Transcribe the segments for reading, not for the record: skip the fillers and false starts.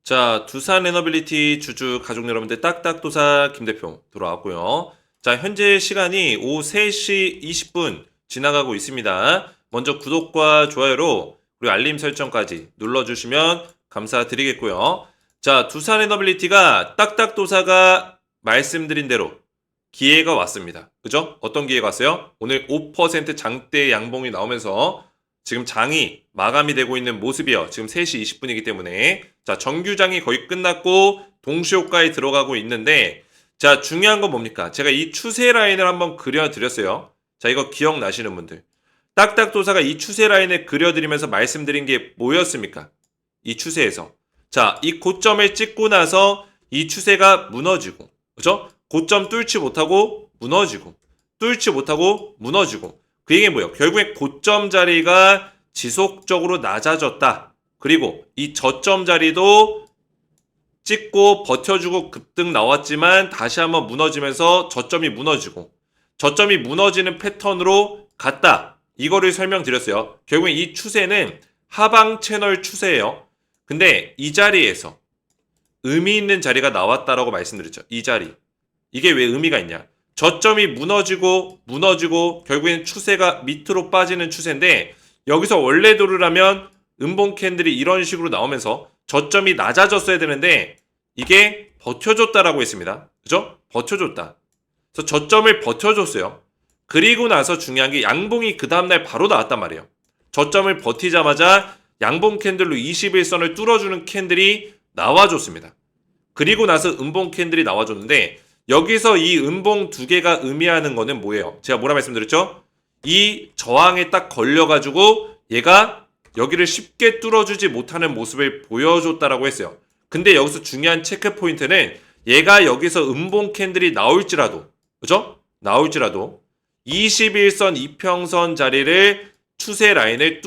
자, 두산 에너빌리티 주주 가족 여러분들 딱딱도사 김대표 돌아왔고요. 자, 현재 시간이 오후 3시 20분 지나가고 있습니다. 먼저 구독과 좋아요로 그리고 알림 설정까지 눌러주시면 감사드리겠고요. 자, 두산 에너빌리티가 딱딱도사가 말씀드린 대로 기회가 왔습니다. 그죠? 어떤 기회가 왔어요? 오늘 5% 장대 양봉이 나오면서 지금 장이 마감이 되고 있는 모습이요. 지금 3시 20분이기 때문에 자, 정규장이 거의 끝났고 동시효과에 들어가고 있는데 자, 중요한 건 뭡니까? 제가 이 추세 라인을 한번 그려드렸어요. 자, 이거 기억나시는 분들. 딱딱도사가 이 추세 라인을 그려드리면서 말씀드린 게 뭐였습니까? 이 추세에서. 자, 이 고점을 찍고 나서 이 추세가 무너지고, 그죠? 고점 뚫지 못하고 무너지고, 뚫지 못하고 무너지고. 그 얘기는 뭐예요? 결국에 고점 자리가 지속적으로 낮아졌다. 그리고 이 저점 자리도 찍고 버텨주고 급등 나왔지만 다시 한번 무너지면서 저점이 무너지고 저점이 무너지는 패턴으로 갔다. 이거를 설명드렸어요. 결국에 이 추세는 하방 채널 추세예요. 근데 이 자리에서 의미 있는 자리가 나왔다라고 말씀드렸죠. 이 자리. 이게 왜 의미가 있냐? 저점이 무너지고 결국엔 추세가 밑으로 빠지는 추세인데 여기서 원래대로라면 음봉 캔들이 이런 식으로 나오면서 저점이 낮아졌어야 되는데 이게 버텨줬다라고 했습니다. 그죠? 버텨줬다. 그래서 저점을 버텨줬어요. 그리고 나서 중요한 게 양봉이 그 다음날 바로 나왔단 말이에요. 저점을 버티자마자 양봉 캔들로 21선을 뚫어주는 캔들이 나와줬습니다. 그리고 나서 음봉 캔들이 나와줬는데 여기서 이 음봉 두 개가 의미하는 거는 뭐예요? 제가 뭐라 말씀드렸죠? 이 저항에 딱 걸려가지고 얘가 여기를 쉽게 뚫어주지 못하는 모습을 보여줬다라고 했어요. 근데 여기서 중요한 체크 포인트는 얘가 여기서 음봉 캔들이 나올지라도, 그죠? 나올지라도 21선 이평선 자리를 추세 라인을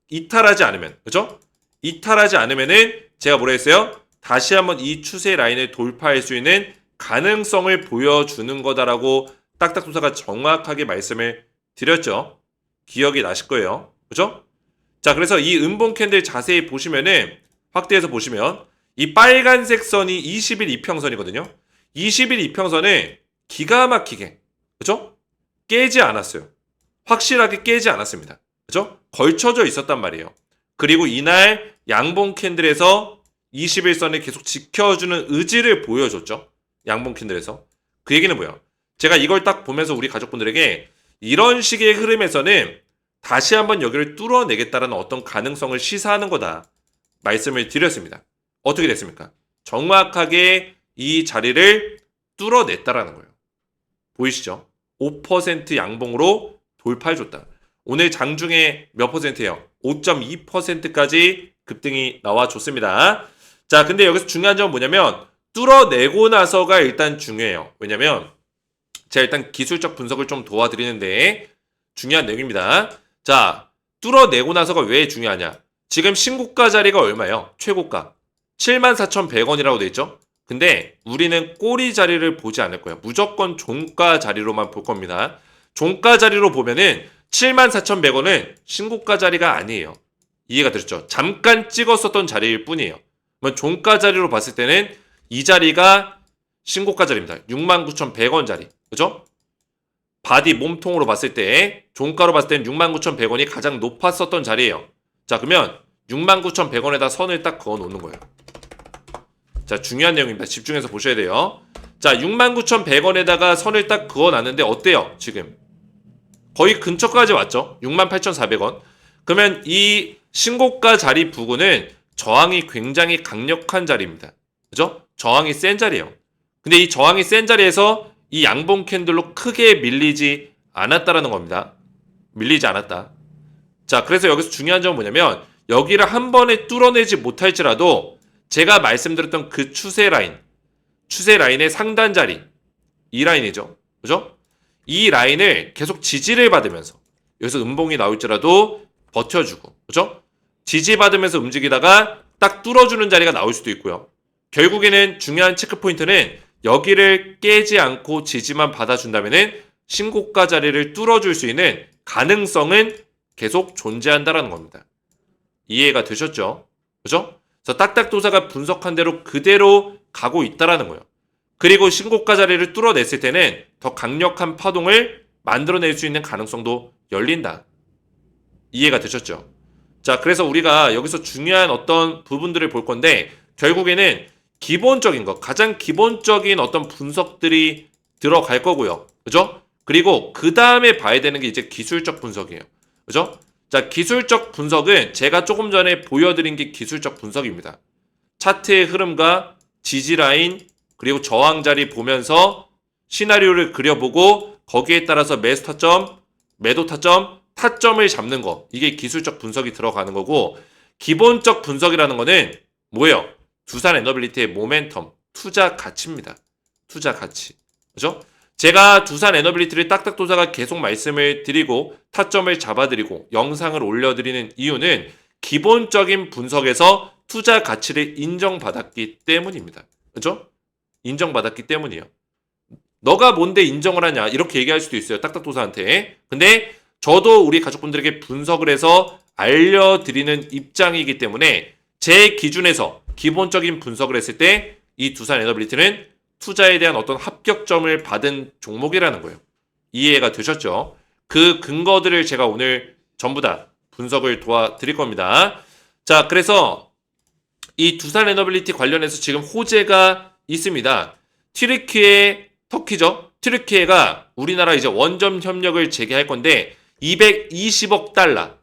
이탈하지 않으면, 그죠? 이탈하지 않으면은 제가 뭐라 했어요? 다시 한번 이 추세 라인을 돌파할 수 있는 가능성을 보여주는 거다라고 딱딱도사가 정확하게 말씀을 드렸죠. 기억이 나실 거예요. 그죠? 자, 그래서 이 음봉 캔들 자세히 보시면은 확대해서 보시면 이 빨간색 선이 20일 이평선이거든요. 20일 이평선을 기가 막히게, 그죠? 깨지 않았어요. 확실하게 깨지 않았습니다. 그죠? 걸쳐져 있었단 말이에요. 그리고 이날 양봉 캔들에서 21선을 계속 지켜주는 의지를 보여줬죠. 양봉 캔들에서. 그 얘기는 뭐야? 제가 이걸 딱 보면서 우리 가족분들에게 이런 식의 흐름에서는 다시 한번 여기를 뚫어내겠다라는 어떤 가능성을 시사하는 거다. 말씀을 드렸습니다. 어떻게 됐습니까? 정확하게 이 자리를 뚫어냈다라는 거예요. 보이시죠? 5% 양봉으로 돌파해줬다. 오늘 장중에 몇 퍼센트예요? 5.2%까지 급등이 나와줬습니다. 자, 근데 여기서 중요한 점은 뭐냐면 뚫어내고 나서가 일단 중요해요. 왜냐면 제가 일단 기술적 분석을 좀 도와드리는데 중요한 내용입니다. 자, 뚫어내고 나서가 왜 중요하냐? 지금 신고가 자리가 얼마예요? 최고가 74,100원이라고 돼 있죠? 근데 우리는 꼬리 자리를 보지 않을 거예요. 무조건 종가 자리로만 볼 겁니다. 종가 자리로 보면은 74,100원은 신고가 자리가 아니에요. 이해가 되셨죠? 잠깐 찍었었던 자리일 뿐이에요. 그러면 종가 자리로 봤을 때는 이 자리가 신고가 자리입니다. 69,100원 자리. 그죠? 바디 몸통으로 봤을 때 종가로 봤을 때는 69,100원이 가장 높았었던 자리예요. 자, 그러면 69,100원에다 선을 딱 그어 놓는 거예요. 자, 중요한 내용입니다. 집중해서 보셔야 돼요. 자, 69,100원에다가 선을 딱 그어 놨는데 어때요? 지금 거의 근처까지 왔죠? 68,400원. 그러면 이 신고가 자리 부근은 저항이 굉장히 강력한 자리입니다. 그죠? 저항이 센 자리예요. 근데 이 저항이 센 자리에서 이 양봉 캔들로 크게 밀리지 않았다라는 겁니다. 밀리지 않았다. 자, 그래서 여기서 중요한 점은 뭐냐면 여기를 한 번에 뚫어내지 못할지라도 제가 말씀드렸던 그 추세 라인의 상단 자리, 이 라인이죠. 그죠? 이 라인을 계속 지지를 받으면서 여기서 음봉이 나올지라도 버텨주고, 그죠? 지지받으면서 움직이다가 딱 뚫어주는 자리가 나올 수도 있고요. 결국에는 중요한 체크포인트는 여기를 깨지 않고 지지만 받아준다면은 신고가 자리를 뚫어줄 수 있는 가능성은 계속 존재한다라는 겁니다. 이해가 되셨죠? 그죠? 그래서 딱딱도사가 분석한 대로 그대로 가고 있다라는 거예요. 그리고 신고가 자리를 뚫어냈을 때는 더 강력한 파동을 만들어낼 수 있는 가능성도 열린다. 이해가 되셨죠? 자, 그래서 우리가 여기서 중요한 어떤 부분들을 볼 건데 결국에는 기본적인 것, 가장 기본적인 어떤 분석들이 들어갈 거고요. 그죠? 그리고 그 다음에 봐야 되는 게 이제 기술적 분석이에요. 그죠? 자, 기술적 분석은 제가 조금 전에 보여드린 게 기술적 분석입니다. 차트의 흐름과 지지라인, 그리고 저항자리 보면서 시나리오를 그려보고 거기에 따라서 매수 타점, 매도 타점, 타점을 잡는 거. 이게 기술적 분석이 들어가는 거고 기본적 분석이라는 거는 뭐예요? 두산 에너빌리티의 모멘텀, 투자 가치입니다. 투자 가치. 그죠? 제가 두산 에너빌리티를 딱딱도사가 계속 말씀을 드리고 타점을 잡아드리고 영상을 올려드리는 이유는 기본적인 분석에서 투자 가치를 인정받았기 때문입니다. 그죠? 인정받았기 때문이에요. 너가 뭔데 인정을 하냐 이렇게 얘기할 수도 있어요. 딱딱도사한테. 근데 저도 우리 가족분들에게 분석을 해서 알려드리는 입장이기 때문에 제 기준에서 기본적인 분석을 했을 때 이 두산 에너빌리티는 투자에 대한 어떤 합격점을 받은 종목이라는 거예요. 이해가 되셨죠? 그 근거들을 제가 오늘 전부 다 분석을 도와드릴 겁니다. 자, 그래서 이 두산 에너빌리티 관련해서 지금 호재가 있습니다. 튀르키예, 터키죠? 튀르키예가 우리나라 이제 원전 협력을 재개할 건데 220억 달러.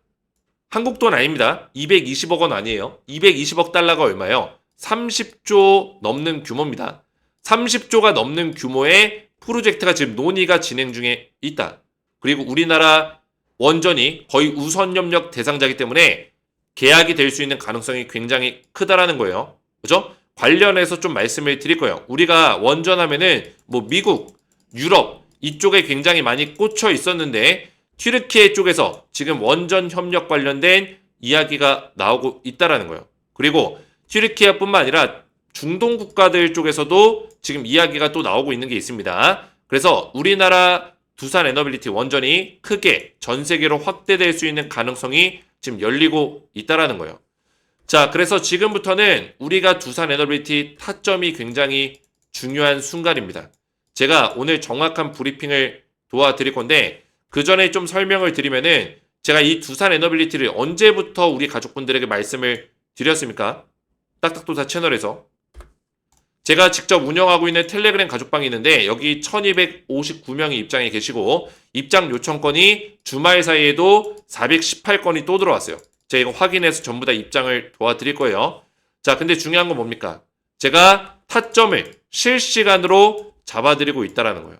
한국 돈 아닙니다. 220억 원 아니에요. 220억 달러가 얼마예요? 30조 넘는 규모입니다. 30조가 넘는 규모의 프로젝트가 지금 논의가 진행 중에 있다. 그리고 우리나라 원전이 거의 우선 협력 대상자이기 때문에 계약이 될 수 있는 가능성이 굉장히 크다라는 거예요. 그죠? 관련해서 좀 말씀을 드릴 거예요. 우리가 원전 하면은 뭐 미국, 유럽 이쪽에 굉장히 많이 꽂혀 있었는데 튀르키예 쪽에서 지금 원전 협력 관련된 이야기가 나오고 있다라는 거예요. 그리고 튀르키예뿐만 아니라 중동 국가들 쪽에서도 지금 이야기가 또 나오고 있는 게 있습니다. 그래서 우리나라 두산 에너빌리티 원전이 크게 전 세계로 확대될 수 있는 가능성이 지금 열리고 있다라는 거예요. 자, 그래서 지금부터는 우리가 두산 에너빌리티 타점이 굉장히 중요한 순간입니다. 제가 오늘 정확한 브리핑을 도와드릴 건데 그 전에 좀 설명을 드리면은 제가 이 두산 에너빌리티를 언제부터 우리 가족분들에게 말씀을 드렸습니까? 딱딱도사 채널에서 제가 직접 운영하고 있는 텔레그램 가족방이 있는데 여기 1259명이 입장해 계시고 입장 요청건이 주말 사이에도 418건이 또 들어왔어요. 제가 이거 확인해서 전부 다 입장을 도와드릴 거예요. 자, 근데 중요한 건 뭡니까? 제가 타점을 실시간으로 잡아드리고 있다는 거예요.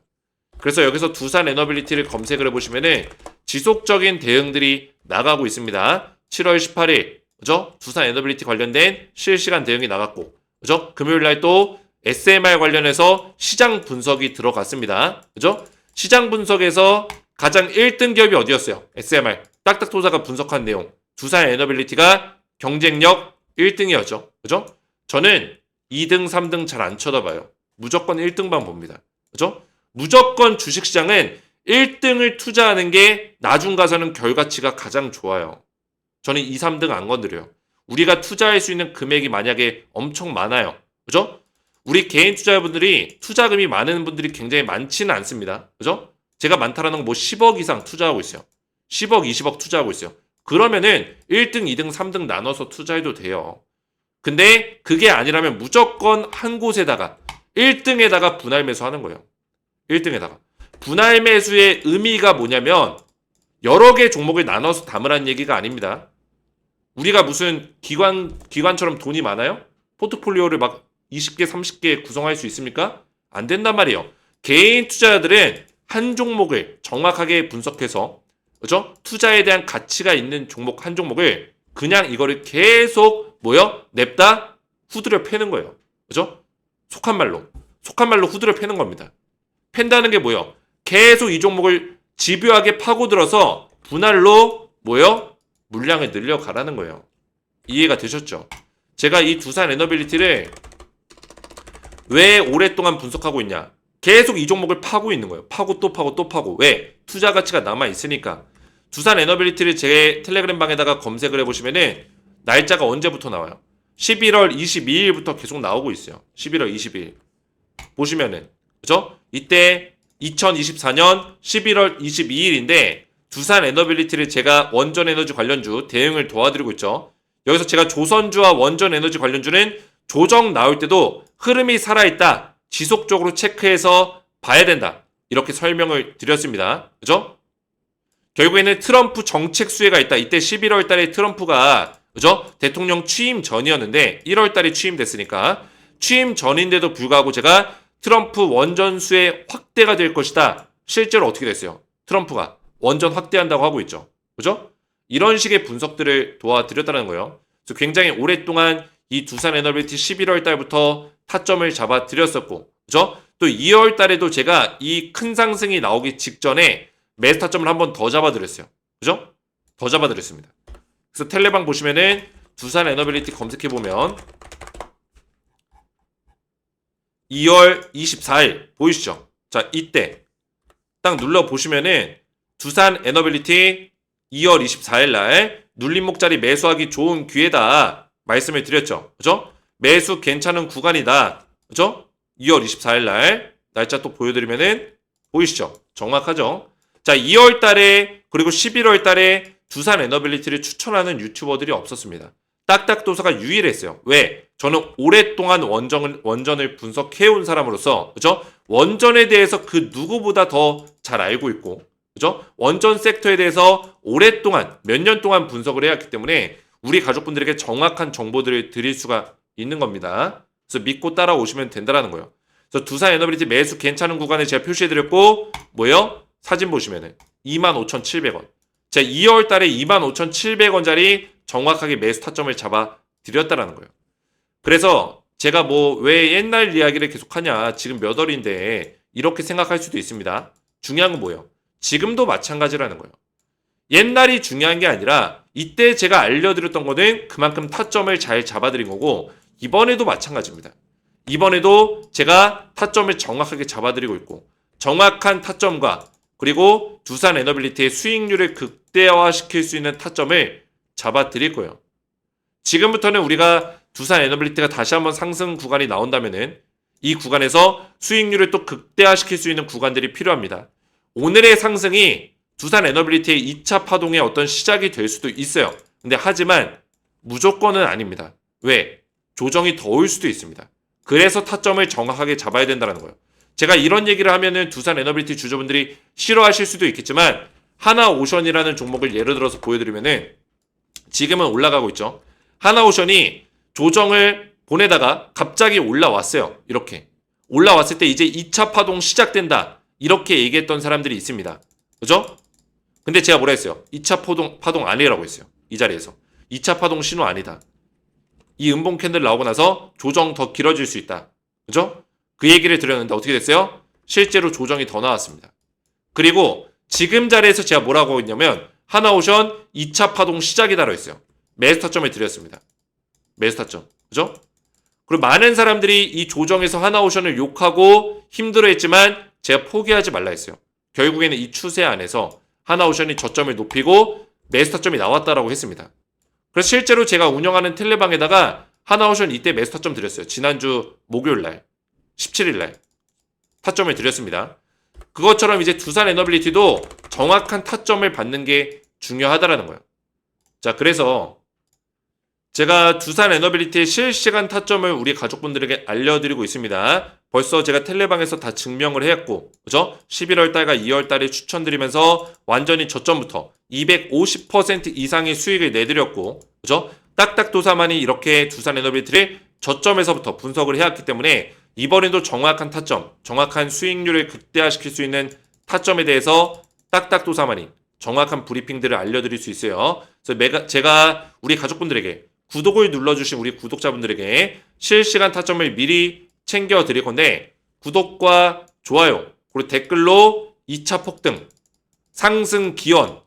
그래서 여기서 두산 에너빌리티를 검색을 해보시면은 지속적인 대응들이 나가고 있습니다. 7월 18일 그죠? 두산 에너빌리티 관련된 실시간 대응이 나갔고, 그죠? 금요일 날 또 SMR 관련해서 시장 분석이 들어갔습니다. 그죠? 시장 분석에서 가장 1등 기업이 어디였어요? SMR. 딱딱도사가 분석한 내용. 두산 에너빌리티가 경쟁력 1등이었죠. 그죠? 저는 2등, 3등 잘 안 쳐다봐요. 무조건 1등만 봅니다. 그죠? 무조건 주식시장은 1등을 투자하는 게 나중 가서는 결과치가 가장 좋아요. 저는 2, 3등 안 건드려요. 우리가 투자할 수 있는 금액이 만약에 엄청 많아요. 그죠? 우리 개인 투자자분들이 투자금이 많은 분들이 굉장히 많지는 않습니다. 그죠? 제가 많다라는 건 뭐 10억 이상 투자하고 있어요. 10억, 20억 투자하고 있어요. 그러면은 1등, 2등, 3등 나눠서 투자해도 돼요. 근데 그게 아니라면 무조건 한 곳에다가 1등에다가 분할 매수하는 거예요. 1등에다가. 분할 매수의 의미가 뭐냐면 여러 개 종목을 나눠서 담으라는 얘기가 아닙니다. 우리가 무슨 기관처럼 돈이 많아요? 포트폴리오를 막 20개, 30개 구성할 수 있습니까? 안 된단 말이에요. 개인 투자자들은 한 종목을 정확하게 분석해서 그죠? 투자에 대한 가치가 있는 종목 한 종목을 그냥 이거를 계속 냅다 후드려 패는 거예요. 그죠? 속한 말로 후드려 패는 겁니다. 팬다는 게 뭐예요? 계속 이 종목을 집요하게 파고들어서 분할로 물량을 늘려가라는 거예요. 이해가 되셨죠? 제가 이 두산 에너빌리티를 왜 오랫동안 분석하고 있냐? 계속 이 종목을 파고 있는 거예요. 파고 또 파고 또 파고. 왜? 투자 가치가 남아있으니까. 두산 에너빌리티를 제 텔레그램 방에다가 검색을 해보시면은 날짜가 언제부터 나와요? 11월 22일부터 계속 나오고 있어요. 11월 22일. 보시면은, 그죠? 이때 2024년 11월 22일인데, 두산 에너빌리티를 제가 원전 에너지 관련주 대응을 도와드리고 있죠. 여기서 제가 조선주와 원전 에너지 관련주는 조정 나올 때도 흐름이 살아있다. 지속적으로 체크해서 봐야 된다. 이렇게 설명을 드렸습니다. 그죠? 결국에는 트럼프 정책 수혜가 있다. 이때 11월 달에 트럼프가, 그죠? 대통령 취임 전이었는데 1월 달에 취임됐으니까 취임 전인데도 불구하고 제가 트럼프 원전 수혜 확대가 될 것이다. 실제로 어떻게 됐어요? 트럼프가 원전 확대한다고 하고 있죠. 그죠? 이런 식의 분석들을 도와드렸다는 거예요. 그래서 굉장히 오랫동안 이 두산 에너빌리티 11월 달부터 타점을 잡아드렸었고, 그죠? 또 2월 달에도 제가 이 큰 상승이 나오기 직전에 매수 타점을 한 번 더 잡아드렸어요. 그죠? 더 잡아드렸습니다. 그래서 텔레방 보시면은 두산 에너빌리티 검색해보면 2월 24일 보이시죠? 자, 이때 딱 눌러보시면은 두산 에너빌리티 2월 24일 날 눌림목자리 매수하기 좋은 기회다 말씀을 드렸죠. 그죠? 매수 괜찮은 구간이다. 그죠? 2월 24일 날 날짜 또 보여드리면은 보이시죠? 정확하죠? 자, 2월 달에 그리고 11월 달에 두산 에너빌리티를 추천하는 유튜버들이 없었습니다. 딱딱도사가 유일했어요. 왜? 저는 오랫동안 원전을 분석해온 사람으로서, 그죠? 원전에 대해서 그 누구보다 더 잘 알고 있고, 그죠? 원전 섹터에 대해서 오랫동안, 몇 년 동안 분석을 해왔기 때문에 우리 가족분들에게 정확한 정보들을 드릴 수가 있는 겁니다. 그래서 믿고 따라오시면 된다는 거예요. 그래서 두산 에너빌리티 매수 괜찮은 구간에 제가 표시해드렸고, 뭐예요? 사진 보시면은 25,700원. 제가 2월 달에 25,700원짜리 정확하게 매수 타점을 잡아 드렸다라는 거예요. 그래서 제가 뭐 왜 옛날 이야기를 계속하냐, 지금 몇 월인데 이렇게 생각할 수도 있습니다. 중요한 건 뭐예요? 지금도 마찬가지라는 거예요. 옛날이 중요한 게 아니라 이때 제가 알려드렸던 거는 그만큼 타점을 잘 잡아드린 거고, 이번에도 마찬가지입니다. 이번에도 제가 타점을 정확하게 잡아드리고 있고, 정확한 타점과 그리고 두산 에너빌리티의 수익률을 극대화시킬 수 있는 타점을 잡아드릴 거예요. 지금부터는 우리가 두산 에너빌리티가 다시 한번 상승 구간이 나온다면은 이 구간에서 수익률을 또 극대화시킬 수 있는 구간들이 필요합니다. 오늘의 상승이 두산 에너빌리티의 2차 파동의 어떤 시작이 될 수도 있어요. 근데 하지만 무조건은 아닙니다. 왜? 조정이 더 올 수도 있습니다. 그래서 타점을 정확하게 잡아야 된다는 거예요. 제가 이런 얘기를 하면은 두산 에너빌리티 주주분들이 싫어하실 수도 있겠지만, 하나오션이라는 종목을 예를 들어서 보여드리면은 지금은 올라가고 있죠. 하나오션이 조정을 보내다가 갑자기 올라왔어요. 이렇게 올라왔을 때 이제 2차 파동 시작된다, 이렇게 얘기했던 사람들이 있습니다. 그죠? 근데 제가 뭐라 했어요? 2차 파동 아니라고 했어요. 이 자리에서 2차 파동 신호 아니다. 이 음봉 캔들 나오고 나서 조정 더 길어질 수 있다. 그죠? 그 얘기를 드렸는데 어떻게 됐어요? 실제로 조정이 더 나왔습니다. 그리고 지금 자리에서 제가 뭐라고 했냐면 하나오션 2차 파동 시작이다라고 했어요. 매수 타점을 드렸습니다. 매수 타점. 그죠? 그리고 많은 사람들이 이 조정에서 하나오션을 욕하고 힘들어했지만 제가 포기하지 말라 했어요. 결국에는 이 추세 안에서 하나오션이 저점을 높이고 매수 타점이 나왔다라고 했습니다. 그래서 실제로 제가 운영하는 텔레방에다가 하나오션 이때 매수 타점 드렸어요. 지난주 목요일날 17일날 타점을 드렸습니다. 그것처럼 이제 두산 에너빌리티도 정확한 타점을 받는 게 중요하다라는 거예요. 자, 그래서 제가 두산 에너빌리티의 실시간 타점을 우리 가족분들에게 알려드리고 있습니다. 벌써 제가 텔레방에서 다 증명을 했고, 그죠? 11월 달과 2월 달에 추천드리면서 완전히 저점부터 250% 이상의 수익을 내드렸고, 그죠? 딱딱도사만이 이렇게 두산 에너빌리티를 저점에서부터 분석을 해왔기 때문에 이번에도 정확한 타점, 정확한 수익률을 극대화시킬 수 있는 타점에 대해서 딱딱도사만이 정확한 브리핑들을 알려드릴 수 있어요. 그래서 제가 우리 가족분들에게, 구독을 눌러주신 우리 구독자분들에게 실시간 타점을 미리 챙겨드릴 건데, 구독과 좋아요 그리고 댓글로 2차 폭등, 상승 기원,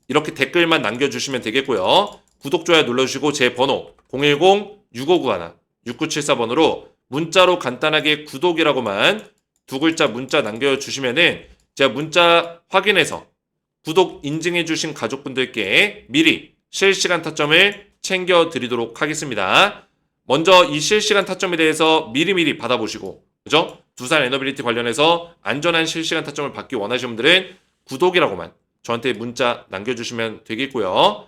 이렇게 댓글만 남겨주시면 되겠고요. 구독, 좋아요 눌러주시고 제 번호 010-6591-6974번으로 문자로 간단하게 구독이라고만 두 글자 문자 남겨주시면은 제가 문자 확인해서 구독 인증해주신 가족분들께 미리 실시간 타점을 챙겨드리도록 하겠습니다. 먼저 이 실시간 타점에 대해서 미리미리 받아보시고, 그죠? 두산 에너빌리티 관련해서 안전한 실시간 타점을 받기 원하시는 분들은 구독이라고만 저한테 문자 남겨주시면 되겠고요.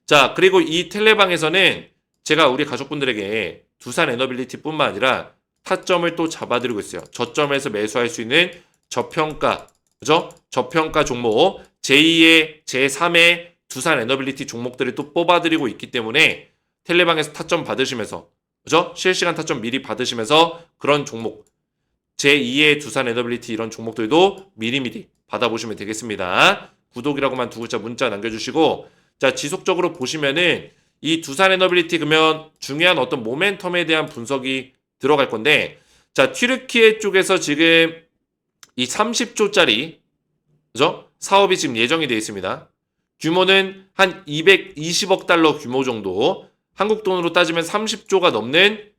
자, 그리고 이 텔레방에서는 제가 우리 가족분들에게 두산 에너빌리티 뿐만 아니라 타점을 또 잡아드리고 있어요. 저점에서 매수할 수 있는 저평가, 그죠? 저평가 종목, 제2의, 제3의 두산 에너빌리티 종목들을 또 뽑아드리고 있기 때문에 텔레방에서 타점 받으시면서, 그죠? 실시간 타점 미리 받으시면서 그런 종목, 제2의 두산 에너빌리티 이런 종목들도 미리미리 받아보시면 되겠습니다. 구독이라고만 두 글자 문자 남겨주시고, 자, 지속적으로 보시면은 이 두산 에너빌리티 그러면 중요한 어떤 모멘텀에 대한 분석이 들어갈 건데, 자, 튀르키예 쪽에서 지금 이 30조짜리, 그죠? 사업이 지금 예정이 되어 있습니다. 규모는 한 220억 달러 규모 정도, 한국 돈으로 따지면 30조가 넘는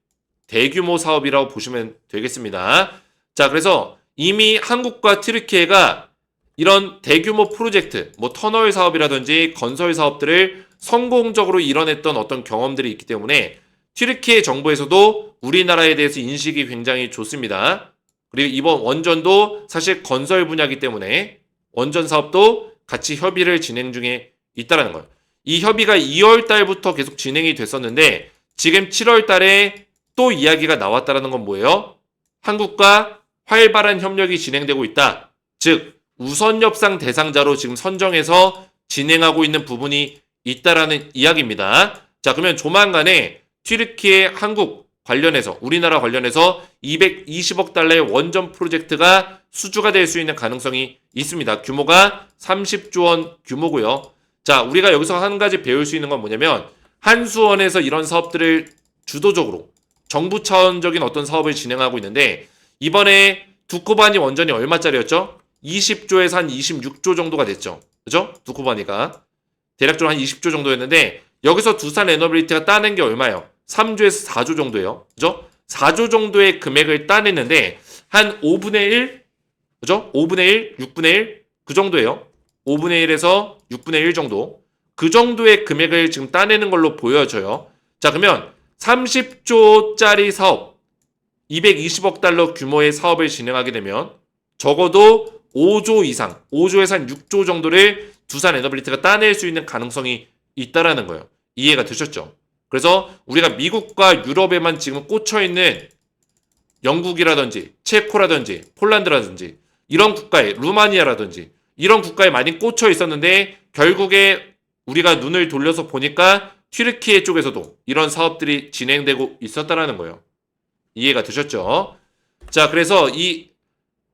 대규모 사업이라고 보시면 되겠습니다. 자, 그래서 이미 한국과 튀르키예가 이런 대규모 프로젝트, 뭐 터널 사업이라든지 건설 사업들을 성공적으로 이뤄냈던 어떤 경험들이 있기 때문에 튀르키예 정부에서도 우리나라에 대해서 인식이 굉장히 좋습니다. 그리고 이번 원전도 사실 건설 분야이기 때문에 원전 사업도 같이 협의를 진행 중에 있다는 거예요. 이 협의가 2월 달부터 계속 진행이 됐었는데 지금 7월 달에 또 이야기가 나왔다는 건 뭐예요? 한국과 활발한 협력이 진행되고 있다. 즉 우선 협상 대상자로 지금 선정해서 진행하고 있는 부분이 있다라는 이야기입니다. 자, 그러면 조만간에 튀르키예 한국 관련해서 우리나라 관련해서 220억 달러의 원전 프로젝트가 수주가 될 수 있는 가능성이 있습니다. 규모가 30조 원 규모고요. 자, 우리가 여기서 한 가지 배울 수 있는 건 뭐냐면 한수원에서 이런 사업들을 주도적으로 정부 차원적인 어떤 사업을 진행하고 있는데 이번에 두코바니 원전이 얼마짜리였죠? 20조에서 한 26조 정도가 됐죠. 그죠? 두코바니가 대략적으로 한 20조 정도였는데 여기서 두산 에너빌리티가 따낸 게 얼마예요? 3조에서 4조 정도예요. 그죠? 4조 정도의 금액을 따냈는데 한 5분의 1, 그죠? 5분의 1, 6분의 1, 그 정도예요. 5분의 1에서 6분의 1 정도. 그 정도의 금액을 지금 따내는 걸로 보여져요. 자, 그러면 30조짜리 사업, 220억 달러 규모의 사업을 진행하게 되면 적어도 5조 이상, 5조에서 한 6조 정도를 두산 에너빌리티가 따낼 수 있는 가능성이 있다라는 거예요. 이해가 되셨죠? 그래서 우리가 미국과 유럽에만 지금 꽂혀있는 영국이라든지 체코라든지 폴란드라든지 이런 국가에 루마니아라든지 이런 국가에 많이 꽂혀 있었는데 결국에 우리가 눈을 돌려서 보니까 튀르키예 쪽에서도 이런 사업들이 진행되고 있었다라는 거예요. 이해가 되셨죠? 자, 그래서 이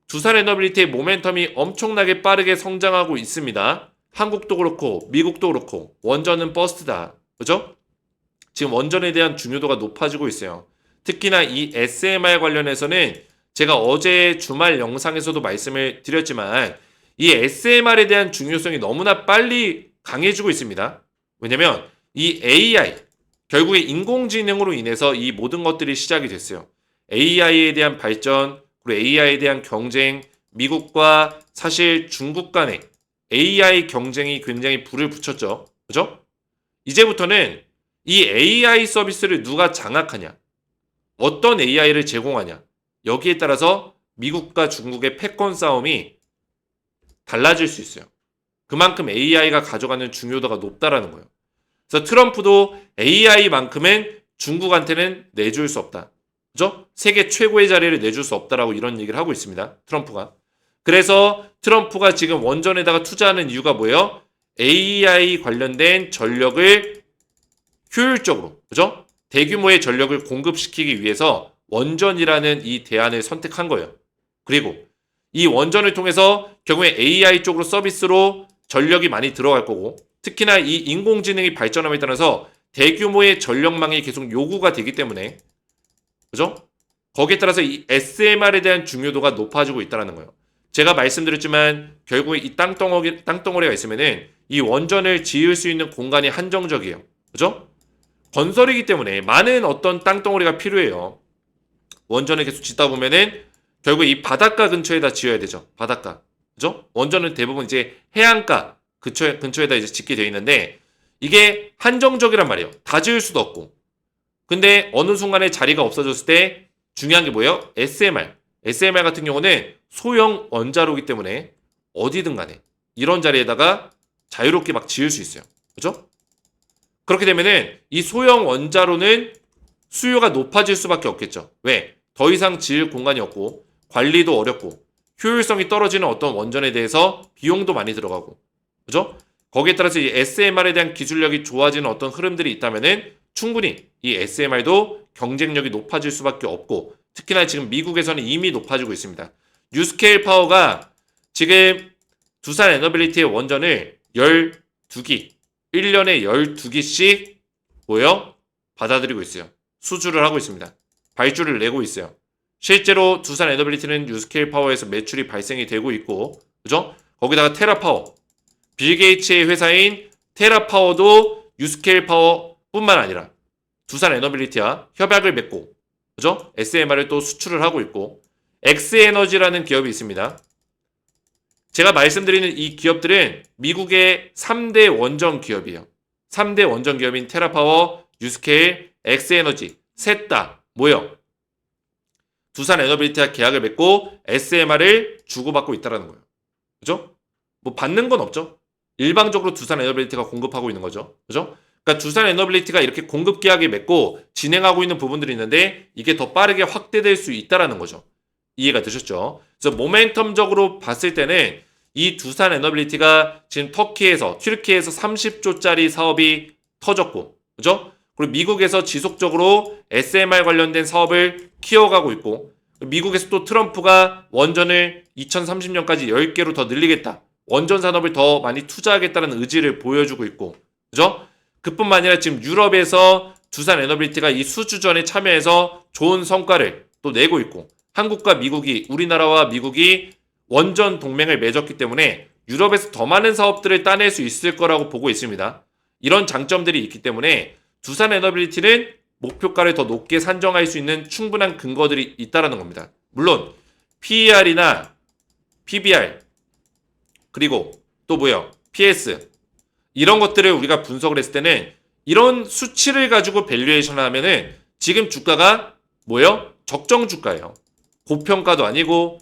두산 에너빌리티의 모멘텀이 엄청나게 빠르게 성장하고 있습니다. 한국도 그렇고 미국도 그렇고 원전은 버스트다. 그죠? 지금 원전에 대한 중요도가 높아지고 있어요. 특히나 이 SMR 관련해서는 제가 어제 주말 영상에서도 말씀을 드렸지만 이 SMR에 대한 중요성이 너무나 빨리 강해지고 있습니다. 왜냐면 이 AI, 결국에 인공지능으로 인해서 이 모든 것들이 시작이 됐어요. AI에 대한 발전, 그리고 AI에 대한 경쟁, 미국과 사실 중국 간의 AI 경쟁이 굉장히 불을 붙였죠. 그죠? 이제부터는 이 AI 서비스를 누가 장악하냐, 어떤 AI를 제공하냐, 여기에 따라서 미국과 중국의 패권 싸움이 달라질 수 있어요. 그만큼 AI가 가져가는 중요도가 높다라는 거예요. 그래서 트럼프도 AI만큼은 중국한테는 내줄 수 없다. 그죠? 세계 최고의 자리를 내줄 수 없다라고 이런 얘기를 하고 있습니다. 트럼프가. 그래서 트럼프가 지금 원전에다가 투자하는 이유가 뭐예요? AI 관련된 전력을 효율적으로, 그죠? 대규모의 전력을 공급시키기 위해서 원전이라는 이 대안을 선택한 거예요. 그리고 이 원전을 통해서 결국에 AI 쪽으로 서비스로 전력이 많이 들어갈 거고, 특히나 이 인공지능이 발전함에 따라서 대규모의 전력망이 계속 요구가 되기 때문에, 그죠? 거기에 따라서 이 SMR에 대한 중요도가 높아지고 있다는 거예요. 제가 말씀드렸지만 결국에 이 땅덩어리가 있으면은 이 원전을 지을 수 있는 공간이 한정적이에요. 그죠? 건설이기 때문에 많은 어떤 땅덩어리가 필요해요. 원전을 계속 짓다 보면은 결국 이 바닷가 근처에다 지어야 되죠. 바닷가. 그죠? 원전은 대부분 이제 해안가 근처에다 이제 짓게 되어 있는데 이게 한정적이란 말이에요. 다 지을 수도 없고. 근데 어느 순간에 자리가 없어졌을 때 중요한 게 뭐예요? SMR. SMR 같은 경우는 소형 원자로이기 때문에 어디든 간에 이런 자리에다가 자유롭게 막 지을 수 있어요. 그죠? 그렇게 되면은 이 소형 원자로는 수요가 높아질 수밖에 없겠죠. 왜? 더 이상 지을 공간이 없고 관리도 어렵고 효율성이 떨어지는 어떤 원전에 대해서 비용도 많이 들어가고, 그죠? 거기에 따라서 이 SMR에 대한 기술력이 좋아지는 어떤 흐름들이 있다면은 충분히 이 SMR도 경쟁력이 높아질 수밖에 없고, 특히나 지금 미국에서는 이미 높아지고 있습니다. 뉴스케일 파워가 지금 두산 에너빌리티의 원전을 12기, 1년에 12기씩 뭐요? 받아들이고 있어요. 수주를 하고 있습니다. 발주를 내고 있어요. 실제로 두산 에너빌리티는 뉴스케일 파워에서 매출이 발생이 되고 있고, 그죠? 거기다가 테라파워, 빌 게이츠의 회사인 테라파워도 뉴스케일 파워뿐만 아니라 두산 에너빌리티와 협약을 맺고, 그죠? SMR을 또 수출을 하고 있고, 엑스에너지라는 기업이 있습니다. 제가 말씀드리는 이 기업들은 미국의 3대 원전 기업이에요. 3대 원전 기업인 테라파워, 뉴스케일, 엑스에너지 셋 다 뭐예요? 두산 에너빌리티와 계약을 맺고 SMR을 주고받고 있다는 거예요. 그죠? 뭐 받는 건 없죠. 일방적으로 두산 에너빌리티가 공급하고 있는 거죠. 그죠? 그러니까 두산 에너빌리티가 이렇게 공급 계약을 맺고 진행하고 있는 부분들이 있는데 이게 더 빠르게 확대될 수 있다는 거죠. 이해가 되셨죠? 그래서 모멘텀적으로 봤을 때는 이 두산 에너빌리티가 지금 터키에서 30조짜리 사업이 터졌고, 그죠? 그리고 미국에서 지속적으로 SMR 관련된 사업을 키워가고 있고, 미국에서 또 트럼프가 원전을 2030년까지 10개로 더 늘리겠다, 원전 산업을 더 많이 투자하겠다는 의지를 보여주고 있고, 그죠? 그뿐만 아니라 지금 유럽에서 두산 에너빌리티가 이 수주전에 참여해서 좋은 성과를 또 내고 있고, 한국과 미국이, 우리나라와 미국이 원전 동맹을 맺었기 때문에 유럽에서 더 많은 사업들을 따낼 수 있을 거라고 보고 있습니다. 이런 장점들이 있기 때문에 두산 에너빌리티는 목표가를 더 높게 산정할 수 있는 충분한 근거들이 있다는 겁니다. 물론 PER이나 PBR 그리고 또 뭐예요? PS 이런 것들을 우리가 분석을 했을 때는 이런 수치를 가지고 밸류에이션을 하면은 지금 주가가 뭐예요? 적정 주가예요. 고평가도 아니고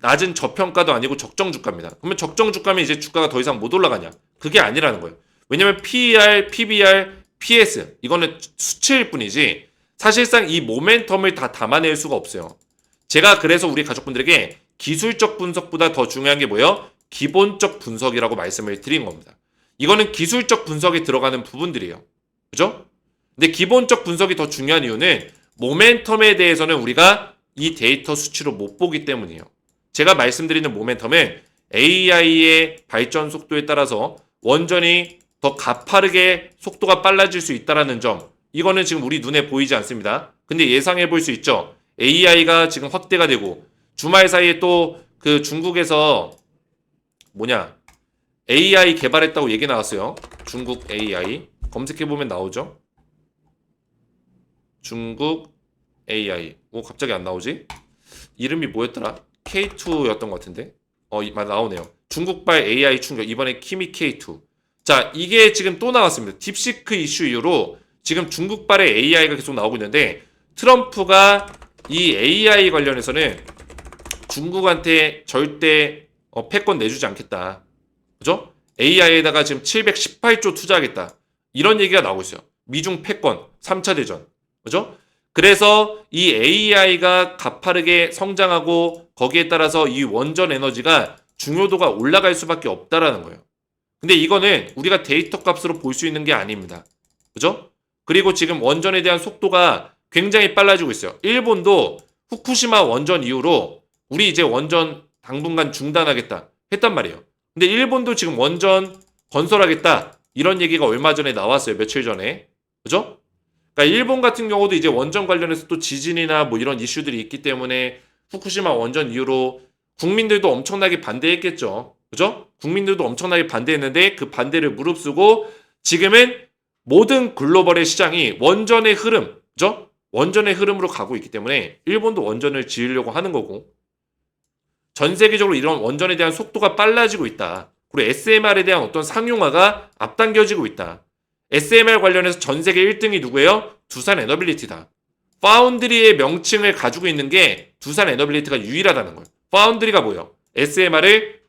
낮은 저평가도 아니고 적정 주가입니다. 그러면 적정 주가면 이제 주가가 더 이상 못 올라가냐? 그게 아니라는 거예요. 왜냐면 PER, PBR, PS 이거는 수치일 뿐이지 사실상 이 모멘텀을 다 담아낼 수가 없어요. 제가 그래서 우리 가족분들에게 기술적 분석보다 더 중요한 게 뭐예요? 기본적 분석이라고 말씀을 드린 겁니다. 이거는 기술적 분석에 들어가는 부분들이에요. 그죠? 근데 기본적 분석이 더 중요한 이유는 모멘텀에 대해서는 우리가 이 데이터 수치로 못 보기 때문이에요. 제가 말씀드리는 모멘텀은 AI의 발전 속도에 따라서 원전이 더 가파르게 속도가 빨라질 수 있다는 점, 이거는 지금 우리 눈에 보이지 않습니다. 근데 예상해 볼 수 있죠. AI가 지금 확대가 되고 주말 사이에 또 그 중국에서 AI 개발했다고 얘기 나왔어요. 중국 AI 검색해 보면 나오죠. 중국 AI 갑자기 안 나오지? 이름이 뭐였더라? K2였던 것 같은데 나오네요. 중국발 AI 충격 이번에 키미 K2. 자, 이게 지금 또 나왔습니다. 딥시크 이슈 이후로 지금 중국발의 AI가 계속 나오고 있는데 트럼프가 이 AI 관련해서는 중국한테 절대 패권 내주지 않겠다. 그죠? AI에다가 지금 718조 투자하겠다. 이런 얘기가 나오고 있어요. 미중 패권 3차 대전. 그죠? 그래서 이 AI가 가파르게 성장하고 거기에 따라서 이 원전 에너지가 중요도가 올라갈 수밖에 없다라는 거예요. 근데 이거는 우리가 데이터 값으로 볼 수 있는 게 아닙니다. 그죠? 그리고 지금 원전에 대한 속도가 굉장히 빨라지고 있어요. 일본도 후쿠시마 원전 이후로 우리 이제 원전 당분간 중단하겠다 했단 말이에요. 근데 일본도 지금 원전 건설하겠다 이런 얘기가 얼마 전에 나왔어요. 며칠 전에. 그죠? 그러니까 일본 같은 경우도 이제 원전 관련해서 또 지진이나 뭐 이런 이슈들이 있기 때문에 후쿠시마 원전 이후로 국민들도 엄청나게 반대했겠죠. 그죠? 국민들도 엄청나게 반대했는데 그 반대를 무릅쓰고 지금은 모든 글로벌의 시장이 원전의 흐름, 그죠? 원전의 흐름으로 가고 있기 때문에 일본도 원전을 지으려고 하는 거고 전 세계적으로 이런 원전에 대한 속도가 빨라지고 있다. 그리고 SMR에 대한 어떤 상용화가 앞당겨지고 있다. SMR 관련해서 전 세계 1등이 누구예요? 두산 에너빌리티다. 파운드리의 명칭을 가지고 있는 게 두산 에너빌리티가 유일하다는 거예요. 파운드리가 뭐예요? SMR을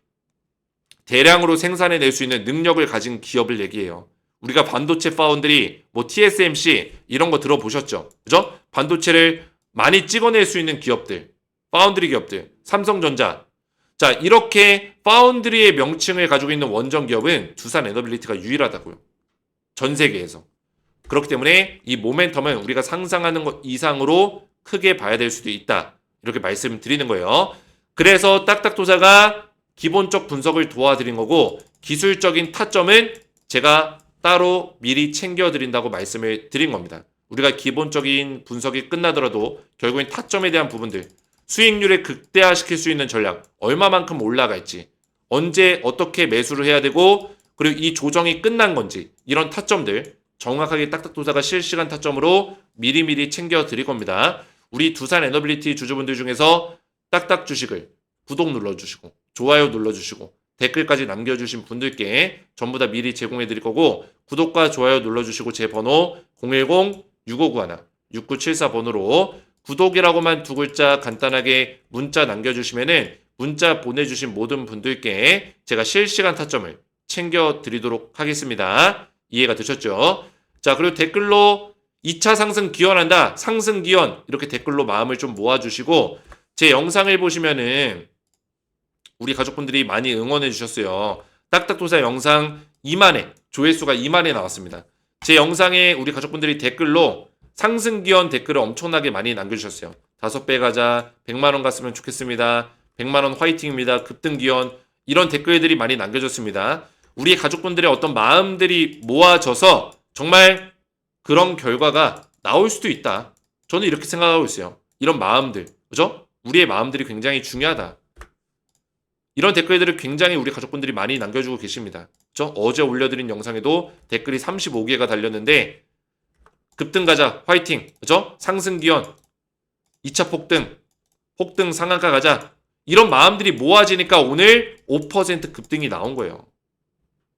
대량으로 생산해낼 수 있는 능력을 가진 기업을 얘기해요. 우리가 반도체 파운드리, 뭐 TSMC 이런 거 들어보셨죠? 그죠? 반도체를 많이 찍어낼 수 있는 기업들, 파운드리 기업들, 삼성전자. 자, 이렇게 파운드리의 명칭을 가지고 있는 원전 기업은 두산 에너빌리티가 유일하다고요. 전 세계에서. 그렇기 때문에 이 모멘텀은 우리가 상상하는 것 이상으로 크게 봐야 될 수도 있다. 이렇게 말씀드리는 거예요. 그래서 딱딱도사가 기본적 분석을 도와드린 거고 기술적인 타점은 제가 따로 미리 챙겨드린다고 말씀을 드린 겁니다. 우리가 기본적인 분석이 끝나더라도 결국엔 타점에 대한 부분들, 수익률을 극대화시킬 수 있는 전략, 얼마만큼 올라갈지, 언제 어떻게 매수를 해야 되고, 그리고 이 조정이 끝난 건지, 이런 타점들 정확하게 딱딱도사가 실시간 타점으로 미리미리 챙겨드릴 겁니다. 우리 두산 에너빌리티 주주분들 중에서 딱딱 주식을 구독 눌러주시고 좋아요 눌러주시고 댓글까지 남겨주신 분들께 전부 다 미리 제공해드릴 거고 구독과 좋아요 눌러주시고 제 번호 010-6591-6974 번호로 구독이라고만 두 글자 간단하게 문자 남겨주시면은 문자 보내주신 모든 분들께 제가 실시간 타점을 챙겨드리도록 하겠습니다. 이해가 되셨죠? 자, 그리고 댓글로 2차 상승 기원한다. 상승 기원. 이렇게 댓글로 마음을 좀 모아주시고 제 영상을 보시면은 우리 가족분들이 많이 응원해 주셨어요. 딱딱도사 영상 2만회, 조회수가 2만회 나왔습니다. 제 영상에 우리 가족분들이 댓글로 상승 기원 댓글을 엄청나게 많이 남겨주셨어요. 5배 가자, 100만원 갔으면 좋겠습니다. 100만원 화이팅입니다. 급등 기원. 이런 댓글들이 많이 남겨졌습니다. 우리 가족분들의 어떤 마음들이 모아져서 정말 그런 결과가 나올 수도 있다. 저는 이렇게 생각하고 있어요. 이런 마음들, 그죠? 우리의 마음들이 굉장히 중요하다. 이런 댓글들을 굉장히 우리 가족분들이 많이 남겨주고 계십니다. 그죠? 어제 올려드린 영상에도 댓글이 35개가 달렸는데 급등 가자, 화이팅, 그죠? 상승 기원, 2차 폭등 상한가 가자. 이런 마음들이 모아지니까 오늘 5% 급등이 나온 거예요.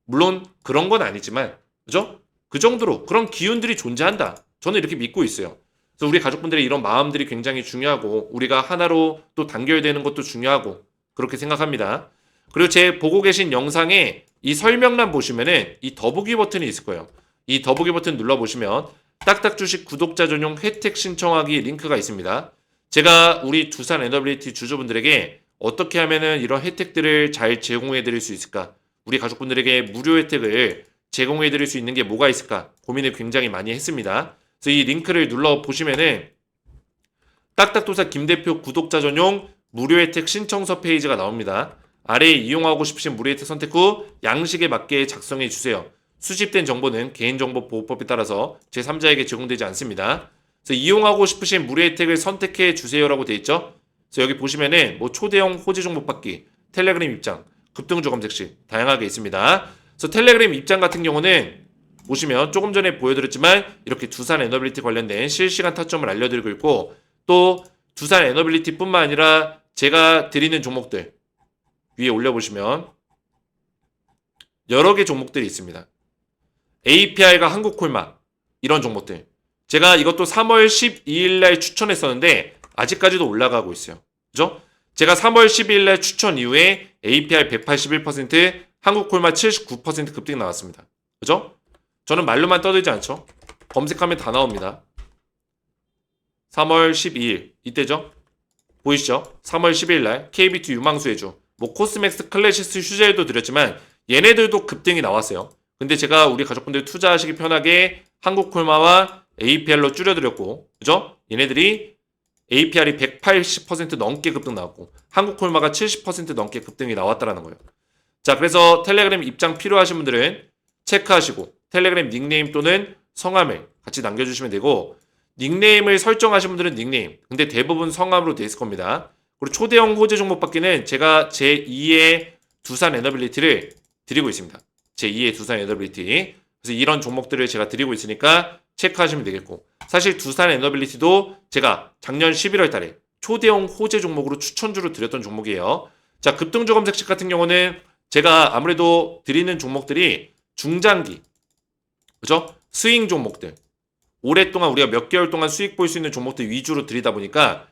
물론 그런 건 아니지만, 그죠? 그 정도로 그런 기운들이 존재한다. 저는 이렇게 믿고 있어요. 그래서 우리 가족분들의 이런 마음들이 굉장히 중요하고 우리가 하나로 또 단결되는 것도 중요하고 그렇게 생각합니다. 그리고 제 보고 계신 영상에 이 설명란 보시면은 이 더보기 버튼이 있을 거예요. 이 더보기 버튼 눌러보시면 딱딱 주식 구독자 전용 혜택 신청하기 링크가 있습니다. 제가 우리 두산 에너빌리티 주주분들에게 어떻게 하면은 이런 혜택들을 잘 제공해 드릴 수 있을까? 우리 가족분들에게 무료 혜택을 제공해 드릴 수 있는 게 뭐가 있을까? 고민을 굉장히 많이 했습니다. 그래서 이 링크를 눌러 보시면은 딱딱도사 김대표 구독자 전용 무료 혜택 신청서 페이지가 나옵니다. 아래에 이용하고 싶으신 무료 혜택 선택 후 양식에 맞게 작성해 주세요. 수집된 정보는 개인정보보호법에 따라서 제3자에게 제공되지 않습니다. 그래서 이용하고 싶으신 무료 혜택을 선택해 주세요라고 되어 있죠. 그래서 여기 보시면은 뭐 초대형 호재 종목 받기, 텔레그램 입장, 급등주 검색시 다양하게 있습니다. 그래서 텔레그램 입장 같은 경우는 보시면 조금 전에 보여드렸지만 이렇게 두산 에너빌리티 관련된 실시간 타점을 알려드리고 있고 또 두산 에너빌리티 뿐만 아니라 제가 드리는 종목들 위에 올려보시면 여러 개 종목들이 있습니다. APR과 한국콜마 이런 종목들 제가 이것도 3월 12일 날 추천했었는데 아직까지도 올라가고 있어요. 그죠? 제가 3월 12일 날 추천 이후에 APR 181%, 한국콜마 79% 급등이 나왔습니다. 그죠? 저는 말로만 떠들지 않죠. 검색하면 다 나옵니다. 3월 12일 이때죠? 보이시죠? 3월 10일 날 KBT 유망수의 주, 뭐 코스맥스 클래시스 휴젤도 드렸지만 얘네들도 급등이 나왔어요. 근데 제가 우리 가족분들 투자하시기 편하게 한국콜마와 APR로 줄여드렸고, 그죠? 얘네들이 APR이 180% 넘게 급등 나왔고 한국콜마가 70% 넘게 급등이 나왔다라는 거예요. 자, 그래서 텔레그램 입장 필요하신 분들은 체크하시고 텔레그램 닉네임 또는 성함을 같이 남겨주시면 되고 닉네임을 설정하신 분들은 닉네임, 근데 대부분 성함으로 돼 있을 겁니다. 그리고 초대형 호재 종목 받기는 제가 제2의 두산 에너빌리티를 드리고 있습니다. 제2의 두산 에너빌리티. 그래서 이런 종목들을 제가 드리고 있으니까 체크하시면 되겠고 사실 두산 에너빌리티도 제가 작년 11월 달에 초대형 호재 종목으로 추천주로 드렸던 종목이에요. 자, 급등주 검색식 같은 경우는 제가 아무래도 드리는 종목들이 중장기, 그죠? 스윙 종목들, 오랫동안 우리가 몇 개월 동안 수익 볼 수 있는 종목들 위주로 드리다 보니까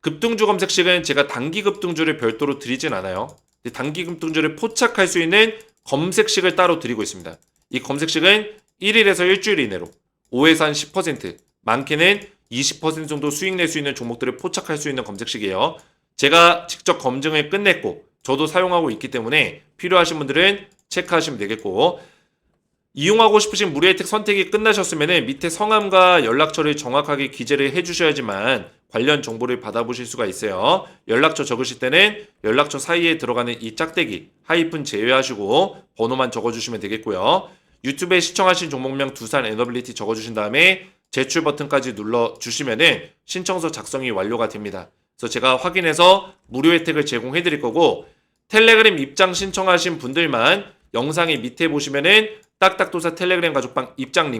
급등주 검색식은 제가 단기 급등주를 별도로 드리진 않아요. 단기 급등주를 포착할 수 있는 검색식을 따로 드리고 있습니다. 이 검색식은 1일에서 일주일 이내로 5에서 한 10%, 많게는 20% 정도 수익 낼 수 있는 종목들을 포착할 수 있는 검색식이에요. 제가 직접 검증을 끝냈고 저도 사용하고 있기 때문에 필요하신 분들은 체크하시면 되겠고, 이용하고 싶으신 무료 혜택 선택이 끝나셨으면 밑에 성함과 연락처를 정확하게 기재를 해주셔야지만 관련 정보를 받아보실 수가 있어요. 연락처 적으실 때는 연락처 사이에 들어가는 이 짝대기 하이픈 제외하시고 번호만 적어주시면 되겠고요. 유튜브에 시청하신 종목명 두산 에너빌리티 적어주신 다음에 제출 버튼까지 눌러주시면은 신청서 작성이 완료가 됩니다. 그래서 제가 확인해서 무료 혜택을 제공해 드릴 거고, 텔레그램 입장 신청하신 분들만 영상의 밑에 보시면은 딱딱도사 텔레그램 가족방 입장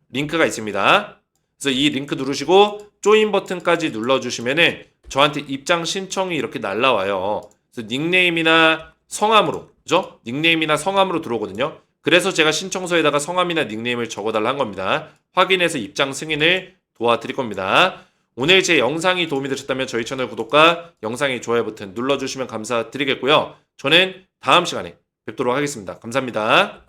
링크가 있습니다. 그래서 이 링크 누르시고 조인 버튼까지 눌러주시면은 저한테 입장 신청이 이렇게 날라와요. 그래서 닉네임이나 성함으로, 그죠? 닉네임이나 성함으로 들어오거든요. 그래서 제가 신청서에다가 성함이나 닉네임을 적어달라 한 겁니다. 확인해서 입장 승인을 도와드릴 겁니다. 오늘 제 영상이 도움이 되셨다면 저희 채널 구독과 영상의 좋아요 버튼 눌러주시면 감사드리겠고요. 저는 다음 시간에 뵙도록 하겠습니다. 감사합니다.